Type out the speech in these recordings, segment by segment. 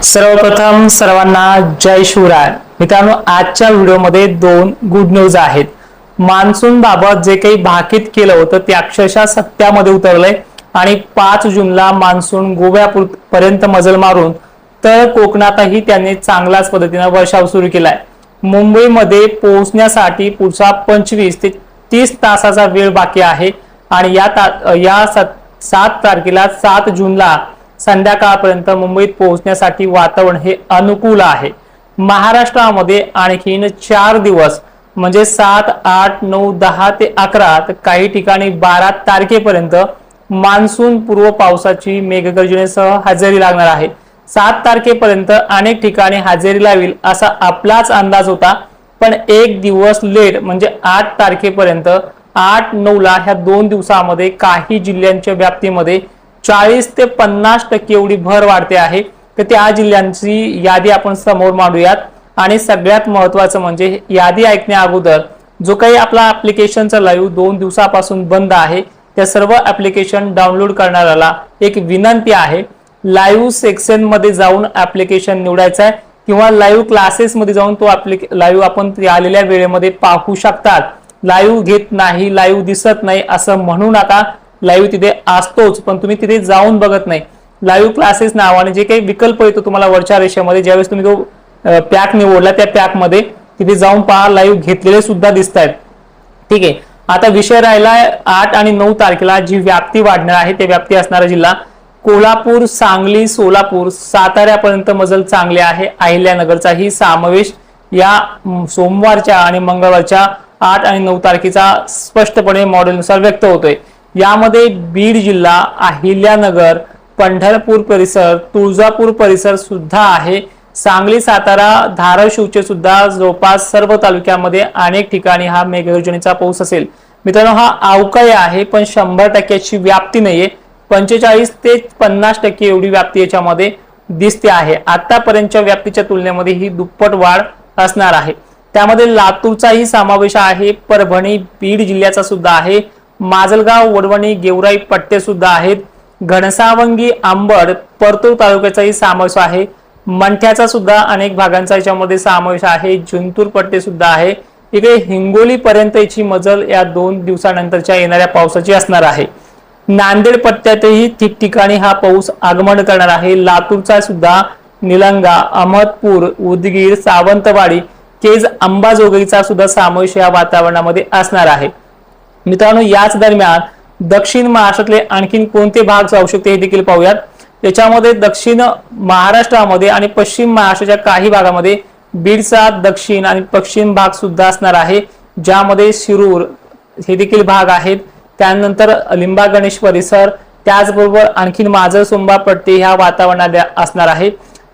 सर्वप्रथम सर्वांना जय शिवराय। मित्रांनो, आजच्या व्हिडिओमध्ये दोन गुड न्यूज आहेत। मान्सून बाबत जे काही भाकीत केलं होतं ते अक्षरशः सत्यामध्ये उतरलंय आणि 5 जूनला मान्सून गोव्यापर्यंत मजल मारून तर कोकणातही त्यांनी चांगल्याच पद्धतीने वर्षाव सुरू केलाय। मुंबईमध्ये पोहोचण्यासाठी पुढचा 25 ते 30 तासाचा वेळ बाकी आहे आणि या 7 तारखेला 7 जूनला संध्याकाळपर्यंत मुंबईत पोहोचण्यासाठी वातावरण हे अनुकूल आहे। महाराष्ट्रामध्ये आणखीन 4 दिवस म्हणजे 7, 8, 9, 10 ते 11 तर काही ठिकाणी 12 तारखेपर्यंत मान्सून पूर्व पावसाची मेघगर्जनेसह हजेरी लागणार आहे। 7 तारखेपर्यंत अनेक ठिकाणी हजेरी लावेल असा आपलाच अंदाज होता, पण एक दिवस लेट म्हणजे 8 तारखेपर्यंत 8, 9 ला ह्या 2 दिवसांमध्ये काही जिल्ह्यांच्या व्याप्तीमध्ये 40 ते 50% एवढी भर वाढते आहे। तर त्या जिल्ह्यांची यादी आपण समोर मांडूयात आणि सगळ्यात महत्त्वाचं म्हणजे यादी ऐकण्या अगोदर जो काही आपला ऍप्लिकेशनचा लाईव्ह 2 दिवसापासून बंद आहे त्या सर्व ऍप्लिकेशन डाउनलोड करणाऱ्याला एक विनंती आहे, लाईव्ह सेक्शन मध्ये जाऊन ऍप्लिकेशन निवडायचं आहे किंवा लाईव्ह क्लासेस मध्ये जाऊन तो लाईव्ह आपण आलेल्या वेळेमध्ये पाहू शकतात। लाईव्ह घेत नाही, लाईव्ह दिसत नाही असं म्हणू नका। लाईव्ह तिथे असतोच, पण तुम्ही तिथे जाऊन बघत नाही। लाईव्ह क्लासेस नावाने जे काही विकल्प येतो तुम्हाला वरच्या रेषेमध्ये, ज्यावेळेस तुम्ही तो पॅक निवडला त्या पॅक मध्ये तिथे जाऊन पहा, लाईव्ह घेतलेले सुद्धा दिसत आहेत। ठीक आहे, आता विषय राहिला 8 आणि 9 तारखेला जी व्याप्ती वाढणार आहे ते व्याप्ती असणारा जिल्हा कोल्हापूर, सांगली, सोलापूर, साताऱ्यापर्यंत मजल चांगले आहे। अहिल्यानगरचाही समावेश या सोमवारच्या आणि मंगळवारच्या 8 आणि 9 तारखेचा स्पष्टपणे मॉडेलनुसार व्यक्त होतोय। यामध्ये बीड जिल्हा, अहिल्यानगर, पंढरपूर परिसर, तुळजापूर परिसर सुद्धा आहे। सांगली, सातारा, धाराशिवचे सुद्धा जवळपास सर्व तालुक्यामध्ये अनेक ठिकाणी हा मेघगर्जनेचा पाऊस असेल। मित्रांनो, हा अवकाळी आहे पण 100%ची व्याप्ती नाहीये। 45 ते 50% एवढी व्याप्ती याच्यामध्ये दिसते आहे। आतापर्यंतच्या व्याप्तीच्या तुलनेमध्ये ही दुप्पट वाढ असणार आहे। त्यामध्ये लातूरचाही समावेश आहे, परभणी, बीड जिल्ह्याचा सुद्धा आहे, माजलगाव, वडवणी, गेवराई पट्टे सुद्धा आहेत, घनसावंगी, अंबड, परतूर तालुक्याचाही समावेश आहे, मंठ्याचा सुद्धा अनेक भागांचा याच्यामध्ये समावेश आहे, जिंतूर पट्टे सुद्धा आहे। इकडे हिंगोली पर्यंत याची मजल या 2 दिवसानंतरच्या येणाऱ्या पावसाची असणार आहे। नांदेड पट्ट्यातही ठिकठिकाणी हा पाऊस आगमन करणार आहे। लातूरचा सुद्धा निलंगा, अहमदपूर, उदगीर, सावंतवाडी, केज, अंबाजोगाईचा सुद्धा समावेश या वातावरणामध्ये असणार आहे। मित्रांनो, याच दरम्यान दक्षिण महाराष्ट्रातले आणखीन कोणते भाग जाऊ शकते हे देखील पाहूयात। त्याच्यामध्ये दक्षिण महाराष्ट्रामध्ये आणि पश्चिम महाराष्ट्राच्या काही भागामध्ये बीडचा दक्षिण आणि पश्चिम भाग सुद्धा असणार आहे, ज्यामध्ये शिरूर हे देखील भाग आहेत। त्यानंतर लिंबा गणेश परिसर, त्याचबरोबर आणखीन माजल, सोंबा पट्टी ह्या वातावरणात असणार आहे।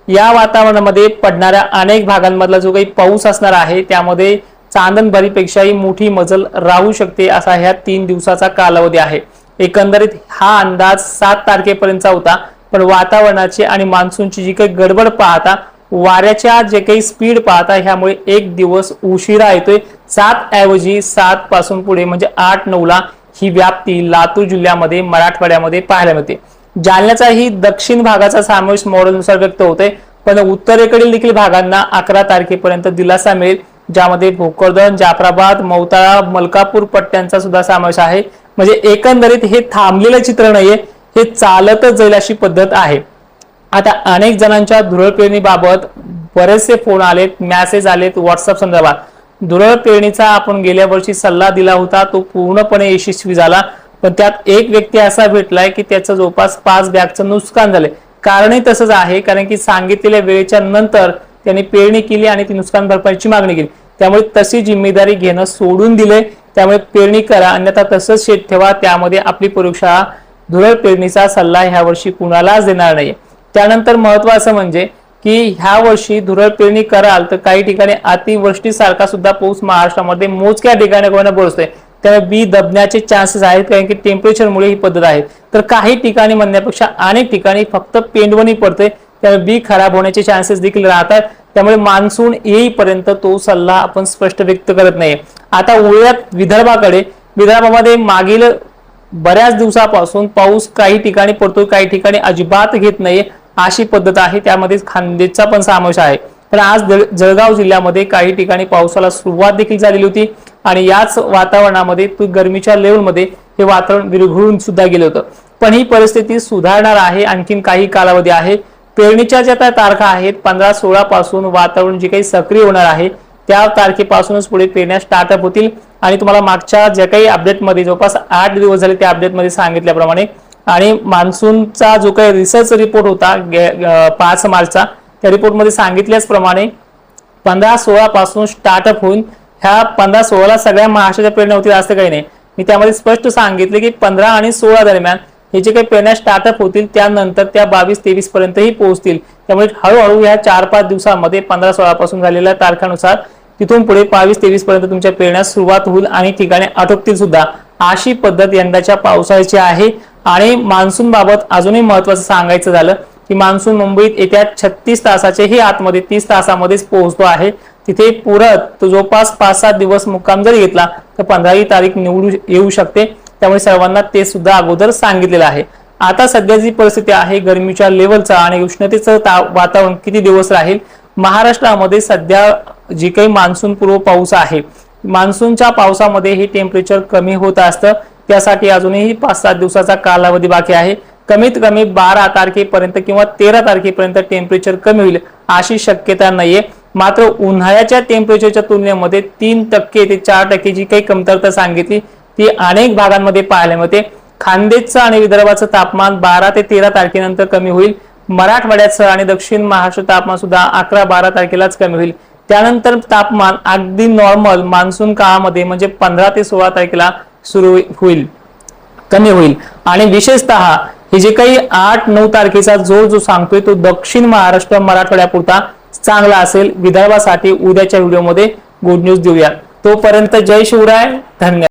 या वातावरणामध्ये पडणाऱ्या अनेक भागांमधला जो काही पाऊस असणार आहे त्यामध्ये चांदणबरीपेक्षाही मोठी मजल राहू शकते असा ह्या 3 दिवसाचा कालावधी आहे। एकंदरीत हा अंदाज 7 तारखेपर्यंतचा होता, पण वातावरणाची आणि मान्सूनची जी काही गडबड पाहता, वाऱ्याच्या जे काही स्पीड पाहता, ह्यामुळे एक दिवस उशिरा येतोय। 7 ऐवजी 7 पासून पुढे म्हणजे 8, 9 ला ही व्याप्ती लातूर जिल्ह्यामध्ये, मराठवाड्यामध्ये पाहायला मिळते। जालन्याचाही दक्षिण भागाचा समावेश मॉडेलनुसार व्यक्त होतोय, पण उत्तरेकडील देखील भागांना 11 तारखेपर्यंत दिलासा मिळेल, ज्यामध्ये भोकरदन, जाफराबाद, मौताळा, मलकापूर पट्ट्यांचा सुद्धा समावेश आहे। म्हणजे एकंदरीत हे थांबलेलं चित्र नाहीये, हे चालतच जाईल अशी पद्धत आहे। आता अनेक जणांच्या धुरळ पेरणीबाबत बरेचसे फोन आलेत, मेसेज आलेत व्हॉट्सअप संदर्भात। धुरळ पेरणीचा आपण गेल्या वर्षी सल्ला दिला होता, तो पूर्णपणे यशस्वी झाला, पण त्यात एक व्यक्ती असा भेटलाय की त्याचं जवळपास 5 बॅगचं नुकसान झालंय। कारणही तसंच आहे, कारण की सांगितलेल्या वेळेच्या नंतर त्यांनी पेरणी केली आणि ती नुकसान भरपाईची मागणी केली, त्यामुळे तशी जिम्मेदारी घेणं सोडून दिले। त्यामुळे पेरणी करा, अन्यथा तसंच शेत ठेवा। त्यामध्ये आपली प्रयोगशाळा धुरळ पेरणीचा सल्ला ह्या वर्षी कुणालाच देणार नाही। त्यानंतर महत्त्वाचं म्हणजे की ह्या वर्षी धुरळ पेरणी कराल तर काही ठिकाणी अतिवृष्टीसारखा सुद्धा पाऊस महाराष्ट्रामध्ये मोजक्या ठिकाणी बरसतोय, त्यामुळे बी दबण्याचे चान्सेस आहेत, कारण की टेम्परेचरमुळे ही पद्धत आहे। तर काही ठिकाणी म्हणण्यापेक्षा अनेक ठिकाणी फक्त पेंडवणी पडते, त्यामुळे बी खराब होण्याचे चान्सेस देखील राहतात। त्यामुळे मान्सून येईपर्यंत तो सल्ला आपण स्पष्ट व्यक्त करत नाही। आता वळूयात विदर्भाकडे। विदर्भामध्ये मागील बऱ्याच दिवसापासून पाऊस काही ठिकाणी पडतोय, काही ठिकाणी अजिबात घेत नाहीये। अशी पद्धत आहे, त्यामध्ये खान्देशचा पण समावेश आहे। तर आज जळगाव जिल्ह्यामध्ये काही ठिकाणी पावसाला सुरुवात देखील झालेली होती आणि याच वातावरणामध्ये गरमीच्या लेवलमध्ये हे वातावरण विरघळून सुद्धा गेलं होतं। पण ही परिस्थिती सुधारणार आहे, आणखीन काही कालावधी आहे। पेरणीच्या ज्या तारखा आहेत 15-16 पासून वातावरण जे काही सक्रिय होणार आहे त्या तारखेपासूनच पुढे पेरण्या स्टार्टअप होतील। आणि तुम्हाला मागच्या ज्या काही अपडेटमध्ये जवळपास 8 दिवस झाले त्या अपडेटमध्ये सांगितल्याप्रमाणे आणि मान्सूनचा जो काही रिसर्च रिपोर्ट होता 5 मार्चचा, त्या रिपोर्टमध्ये सांगितल्याप्रमाणे 15-16 पासून स्टार्टअप होईल। ह्या 15-16 सगळ्या महाराष्ट्राच्या पेरण्या होतील असं काही नाही। मी त्यामध्ये स्पष्ट सांगितले की 15 आणि 16 दरम्यान हे जे काही पेरण्या स्टार्टअप होतील त्यानंतर त्या 22-23 पर्यंतही पोहोचतील। त्यामुळे हळूहळू या 4-5 दिवसांमध्ये 15-16 पासून झालेल्या तारखानुसार तिथून पुढे 22-23 पर्यंत तुमच्या पेरण्यास सुरुवात होईल आणि ठिकाणी आटोपतील सुद्धा। अशी पद्धत यंदाच्या पावसाळ्याची आहे। आणि मान्सून बाबत अजूनही महत्त्वाचं सांगायचं झालं की मान्सून मुंबईत येत्या 36 तासाचेही आतमध्ये 30 तासामध्येच पोहोचतो आहे। तिथे पुरत तो जवळपास 5-7 दिवस मुक्काम जरी घेतला तर 15ही तारीख निवडू येऊ शकते। त्यामुळे सर्वांना ते सुद्धा अगोदर सांगितलेलं आहे। आता सध्या जी परिस्थिती आहे गरमीच्या लेवलचा आणि उष्णतेचं वातावरण किती दिवस राहील, महाराष्ट्रामध्ये सध्या जी काही मान्सून पूर्व पाऊस आहे, मान्सूनच्या पावसामध्ये हे टेम्परेचर कमी होत असतं। त्यासाठी अजूनही 5-7 दिवसाचा कालावधी बाकी आहे। कमीत कमी 12 तारखेपर्यंत किंवा 13 तारखेपर्यंत टेम्परेचर कमी होईल अशी शक्यता नाहीये। मात्र उन्हाळ्याच्या टेम्परेचरच्या तुलनेमध्ये 3% ते 4% जी काही कमतरता सांगितली ती अनेक भागांमध्ये पाहायला मिळते। खानदेशचं आणि विदर्भाचं तापमान 12 ते 13 तारखेनंतर कमी होईल। मराठवाड्याचं आणि दक्षिण महाराष्ट्र तापमान सुद्धा 11-12 तारखेलाच कमी होईल। त्यानंतर तापमान अगदी नॉर्मल मान्सून काळामध्ये म्हणजे 15 ते 16 तारखेला सुरू होईल, कमी होईल। आणि विशेषतः हे जे काही 8-9 तारखेचा जो सांगतोय तो दक्षिण महाराष्ट्र मराठवाड्यापुरता चांगला असेल। विदर्भासाठी उद्याच्या व्हिडिओमध्ये गुड न्यूज देऊया। तोपर्यंत जय शिवराय, धन्यवाद।